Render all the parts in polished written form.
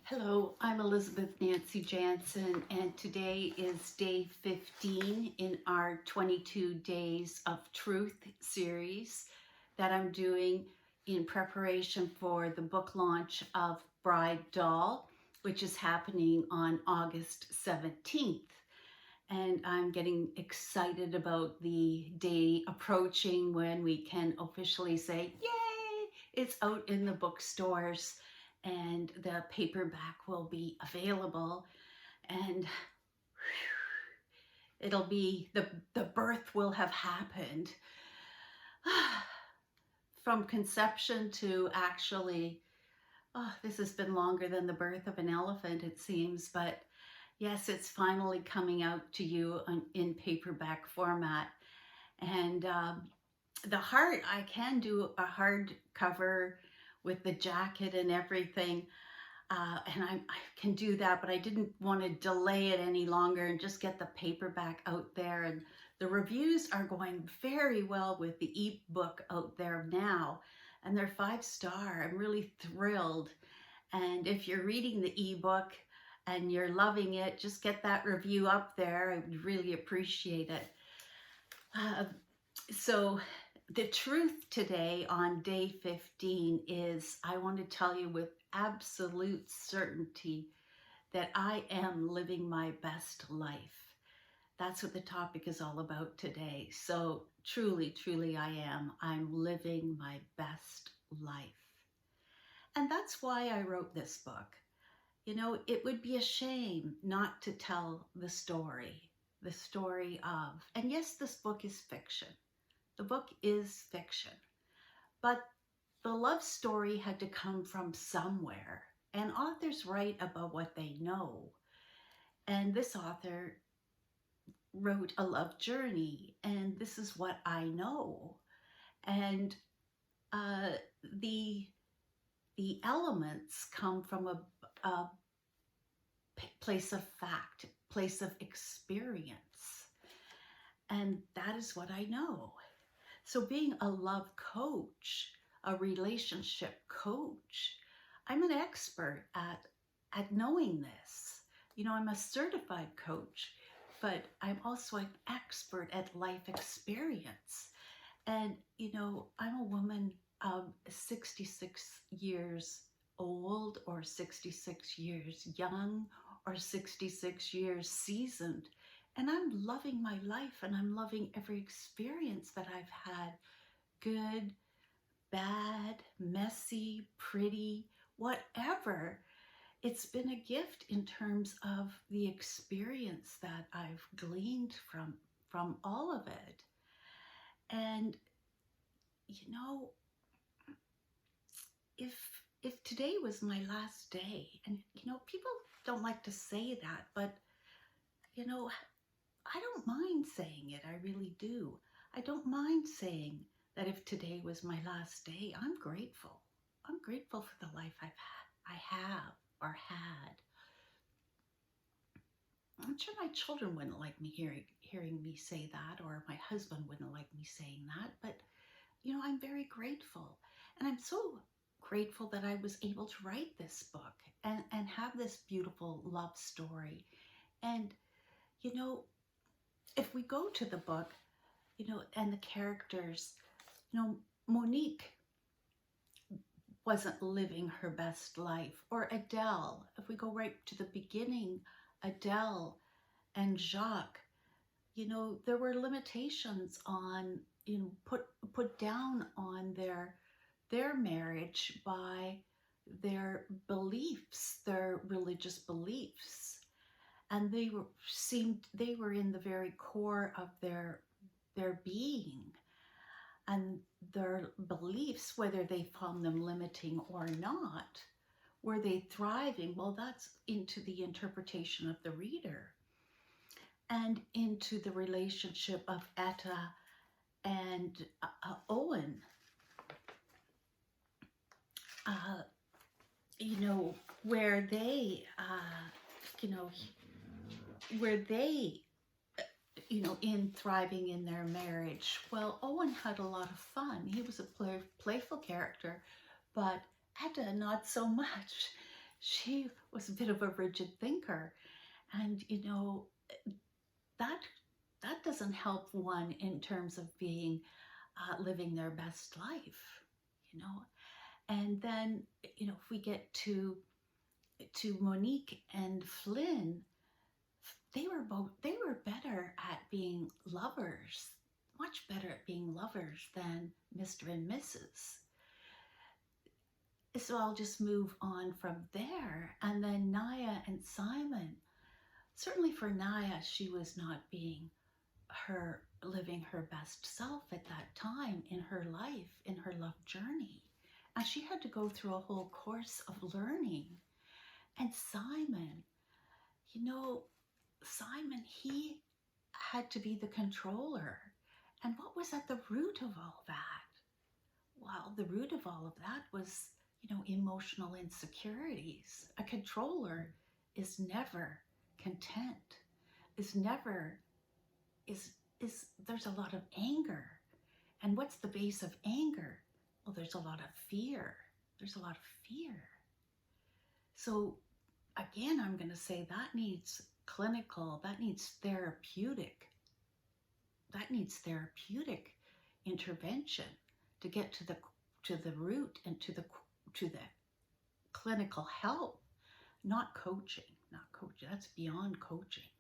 Hello, I'm Elizabeth Nancy Jansen, and today is day 15 in our 22 Days of Truth series that I'm doing in preparation for the book launch of Bride Doll, which is happening on August 17th. And I'm getting excited about the day approaching when we can officially say, yay, it's out in the bookstores and the paperback will be available, and it'll be, the birth will have happened. From conception to actually, this has been longer than the birth of an elephant, it seems, but yes, it's finally coming out to you in paperback format. And the heart, I can do a hardcover with the jacket and everything, and I can do that, but I didn't want to delay it any longer and just get the paperback out there. And the reviews are going very well with the ebook out there now, and they're 5-star. I'm really thrilled. And if you're reading the ebook and you're loving it, just get that review up there. I would really appreciate it. So the truth today on day 15 is, I want to tell you with absolute certainty that I am living my best life. That's what the topic is all about today. So truly, truly I am. I'm living my best life. And that's why I wrote this book. You know, it would be a shame not to tell the story of, and yes, this book is fiction. The book is fiction, but the love story had to come from somewhere, and authors write about what they know. And this author wrote a love journey, and this is what I know. And uh, the elements come from a place of fact, place of experience, and that is what I know. So being a love coach, a relationship coach, I'm an expert at knowing this. You know, I'm a certified coach, but I'm also an expert at life experience. And, you know, I'm a woman of 66 years old, or 66 years young, or 66 years seasoned. And I'm loving my life, and I'm loving every experience that I've had. Good, bad, messy, pretty, whatever. It's been a gift in terms of the experience that I've gleaned from all of it. And you know, if today was my last day, and you know, people don't like to say that, but you know, I don't mind saying it. I really do. I don't mind saying that if today was my last day, I'm grateful. I'm grateful for the life I have or had. I'm sure my children wouldn't like me hearing me say that, or my husband wouldn't like me saying that, but you know, I'm very grateful. And I'm so grateful that I was able to write this book and have this beautiful love story. And you know, if we go to the book, you know, and the characters, you know, Monique wasn't living her best life, or Adele. If we go right to the beginning, Adele and Jacques, you know, there were limitations on, you know, put down on their marriage by their beliefs, their religious beliefs. And they were in the very core of their being, and their beliefs, whether they found them limiting or not. Were they thriving? Well, that's into the interpretation of the reader, and into the relationship of Etta and Owen. You know, where they, you know, where they, you know, in thriving in their marriage. Well, Owen had a lot of fun. He was a playful character, but Etta not so much. she was a bit of a rigid thinker. And, that that doesn't help one in terms of being living their best life, you know. And then, if we get to Monique and Flynn, they were better at being lovers, much better at being lovers than Mr. and Mrs. So I'll just move on from there. And then Naya and Simon, certainly for Naya, she was not being living her best self at that time in her life, in her love journey. And she had to go through a whole course of learning. And Simon, you know, Simon, he had to be the controller. And what was at the root of all that? Well, the root of all of that was, emotional insecurities. A controller is never content, is never, is there's a lot of anger. And what's the base of anger? Well, there's a lot of fear. There's a lot of fear. So again, I'm going to say that needs clinical, that needs therapeutic intervention to get to the root and to the clinical help, not coaching. That's beyond coaching.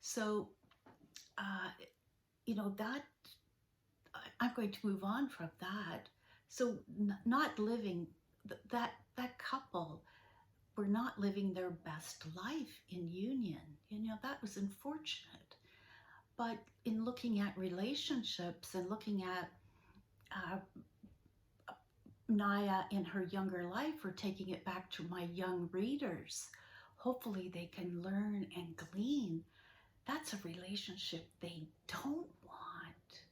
So that I'm going to move on from that. So not living that couple were not living their best life in union. That was unfortunate. But in looking at relationships and looking at Naya in her younger life, or taking it back to my young readers, hopefully they can learn and glean. That's a relationship they don't want,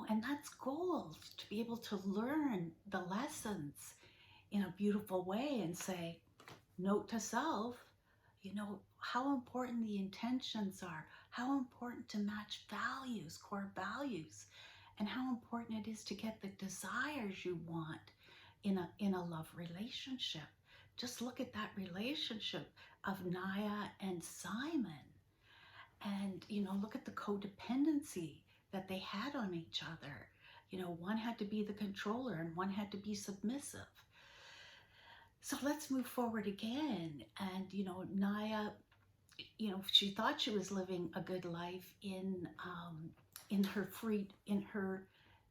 and that's gold, to be able to learn the lessons in a beautiful way and say, note to self, how important the intentions are, how important to match values, core values, and how important it is to get the desires you want in a love relationship. Just look at that relationship of Naya and Simon, and look at the codependency that they had on each other. One had to be the controller and one had to be submissive. So let's move forward again. And Naya, she thought she was living a good life in her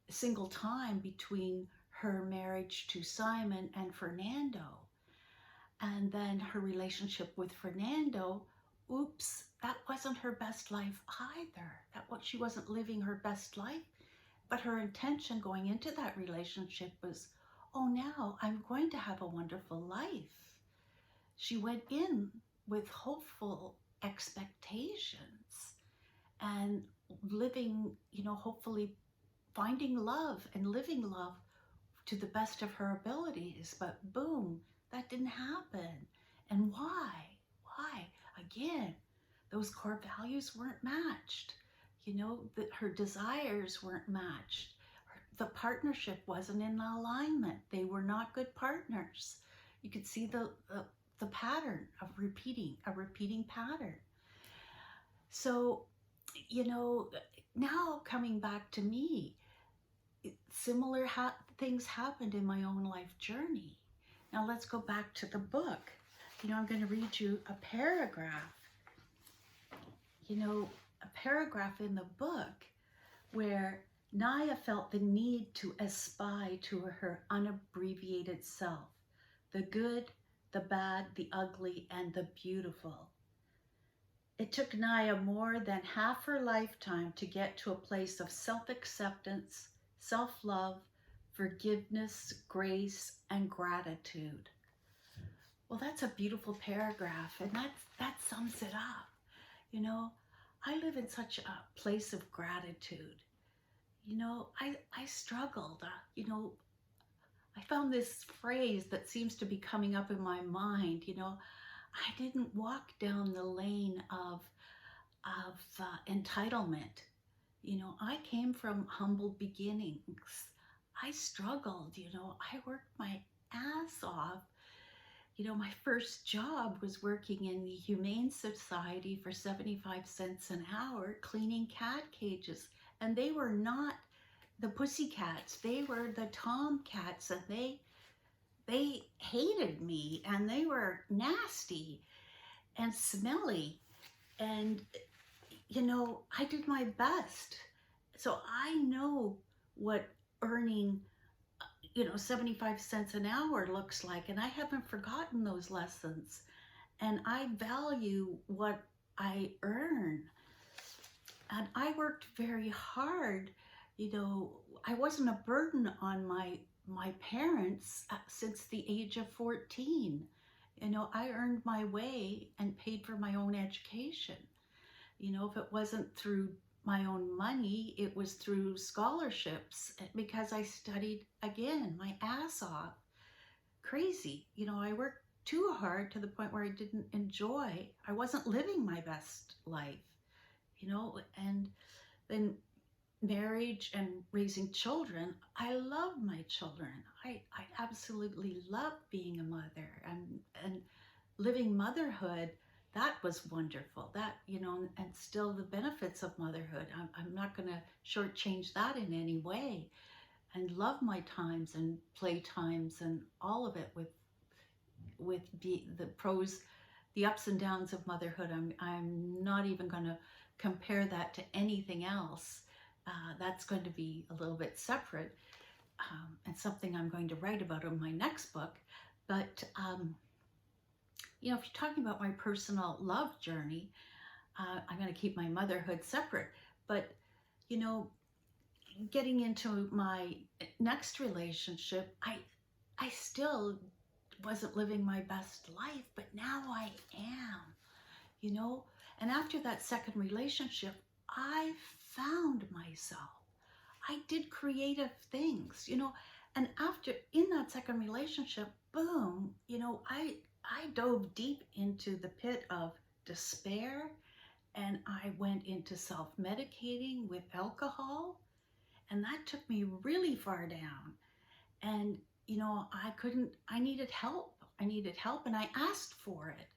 single time between her marriage to Simon and Fernando. And then her relationship with Fernando, oops, that wasn't her best life either. She wasn't living her best life, but her intention going into that relationship was, oh, now I'm going to have a wonderful life. She went in with hopeful expectations and living, hopefully finding love and living love to the best of her abilities. But boom, that didn't happen. And why? Again, those core values weren't matched. That her desires weren't matched. The partnership wasn't in alignment. They were not good partners. You could see the pattern of a repeating pattern. So, now coming back to me, similar things happened in my own life journey. Now let's go back to the book. I'm going to read you a paragraph. A paragraph in the book where Naya felt the need to aspire to her unabbreviated self, the good, the bad, the ugly, and the beautiful. It took Naya more than half her lifetime to get to a place of self-acceptance, self-love, forgiveness, grace, and gratitude. Well, that's a beautiful paragraph, and that sums it up. I live in such a place of gratitude. I struggled. I found this phrase that seems to be coming up in my mind. I didn't walk down the lane of entitlement. I came from humble beginnings. I struggled. I worked my ass off My first job was working in the Humane Society for 75 cents an hour, cleaning cat cages. And they were not the pussycats, they were the tomcats, and they hated me, and they were nasty and smelly. And, I did my best. So I know what earning 75 cents an hour looks like, and I haven't forgotten those lessons, and I value what I earn. And I worked very hard. I wasn't a burden on my parents since the age of 14. I earned my way and paid for my own education. If it wasn't through my own money, it was through scholarships, because I studied, again, my ass off. Crazy. I worked too hard to the point where I didn't enjoy, I wasn't living my best life, and then marriage and raising children. I love my children. I absolutely love being a mother, and living motherhood. That was wonderful. That, and still the benefits of motherhood. I'm not going to shortchange that in any way, and love my times and play times and all of it with the pros, the ups and downs of motherhood. I'm not even going to compare that to anything else. That's going to be a little bit separate, and something I'm going to write about in my next book. But if you're talking about my personal love journey, I'm going to keep my motherhood separate. But getting into my next relationship, I still wasn't living my best life, but now I am. And after that second relationship, I found myself. I did creative things, and after, in that second relationship, boom, I dove deep into the pit of despair, and I went into self-medicating with alcohol, and that took me really far down. And, I needed help. And I asked for it.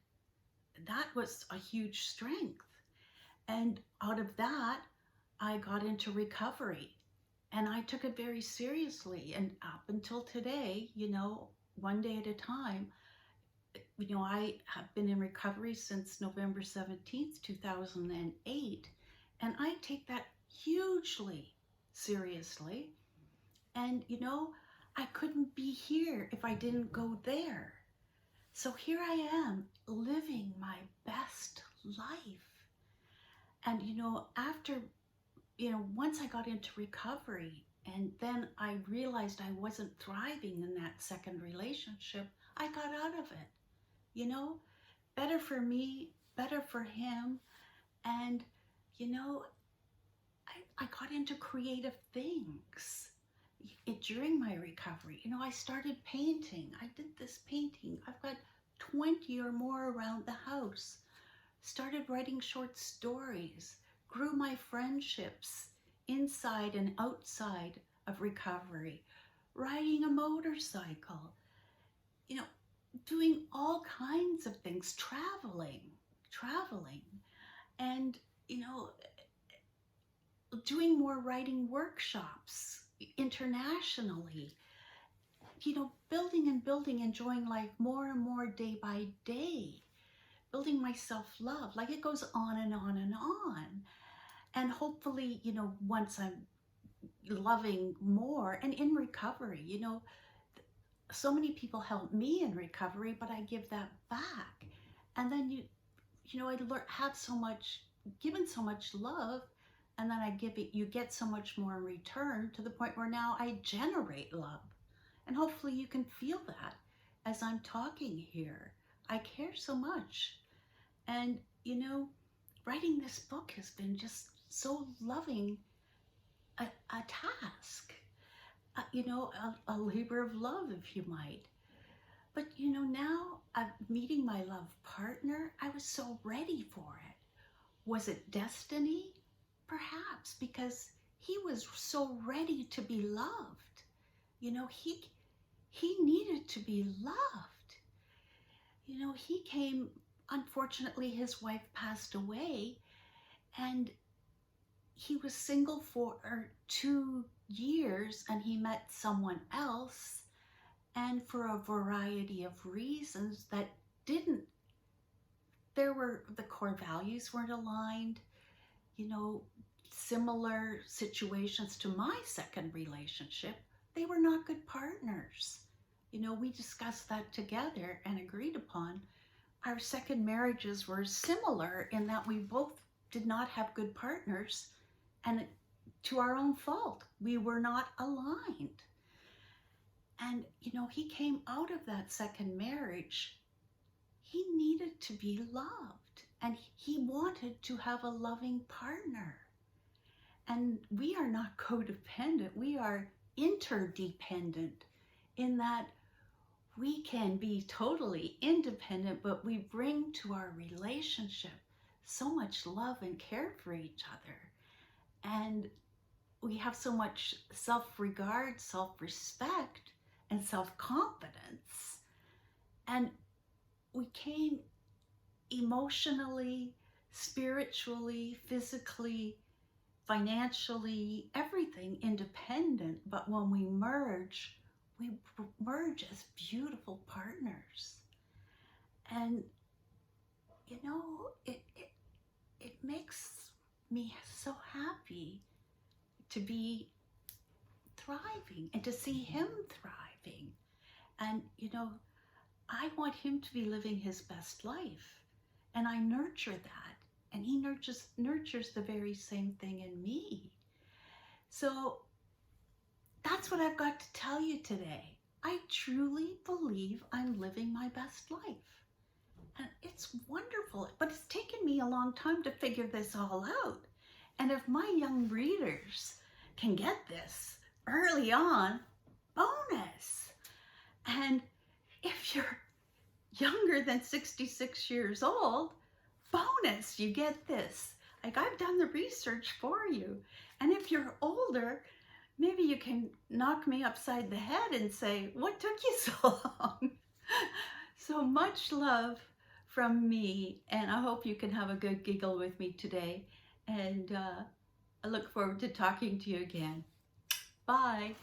That was a huge strength. And out of that, I got into recovery, and I took it very seriously. And up until today, one day at a time, I have been in recovery since November 17th, 2008, and I take that hugely seriously. And, I couldn't be here if I didn't go there. So here I am, living my best life. And, after, once I got into recovery, and then I realized I wasn't thriving in that second relationship, I got out of it. Better for me, better for him. And, I got into creative things during my recovery. I started painting. I did this painting. I've got 20 or more around the house. Started writing short stories, grew my friendships inside and outside of recovery, riding a motorcycle, doing all kinds of things, traveling, and, doing more writing workshops internationally, building and building, enjoying life more and more day by day, building my self-love. Like, it goes on and on and on. And hopefully, once I'm loving more and in recovery, so many people help me in recovery, but I give that back. And then I have so much, given so much love, and then I give it, you get so much more in return, to the point where now I generate love. And hopefully you can feel that as I'm talking here. I care so much. And, writing this book has been just so loving a task, a labor of love, if you might. But, now I'm meeting my love partner. I was so ready for it. Was it destiny? Perhaps, because he was so ready to be loved. He needed to be loved. he came, unfortunately, his wife passed away, and he was single for 2 years, and he met someone else, and for a variety of reasons that didn't, the core values weren't aligned, you know, similar situations to my second relationship. They were not good partners. We discussed that together and agreed upon. Our second marriages were similar in that we both did not have good partners, and to our own fault, we were not aligned. And, he came out of that second marriage. He needed to be loved, and he wanted to have a loving partner. And we are not codependent, we are interdependent, in that we can be totally independent, but we bring to our relationship so much love and care for each other. And we have so much self-regard, self-respect, and self-confidence. And we came emotionally, spiritually, physically, financially, everything independent. But when we merge as beautiful partners. And it makes me so happy to be thriving and to see him thriving. And I want him to be living his best life, and I nurture that, and he nurtures the very same thing in me. So that's what I've got to tell you today. I truly believe I'm living my best life, and it's wonderful, but it's taken me a long time to figure this all out. And if my young readers can get this early on, bonus. And if you're younger than 66 years old, bonus, you get this. Like, I've done the research for you. And if you're older, maybe you can knock me upside the head and say, what took you so long? So much love from me, and I hope you can have a good giggle with me today. And I look forward to talking to you again. Bye.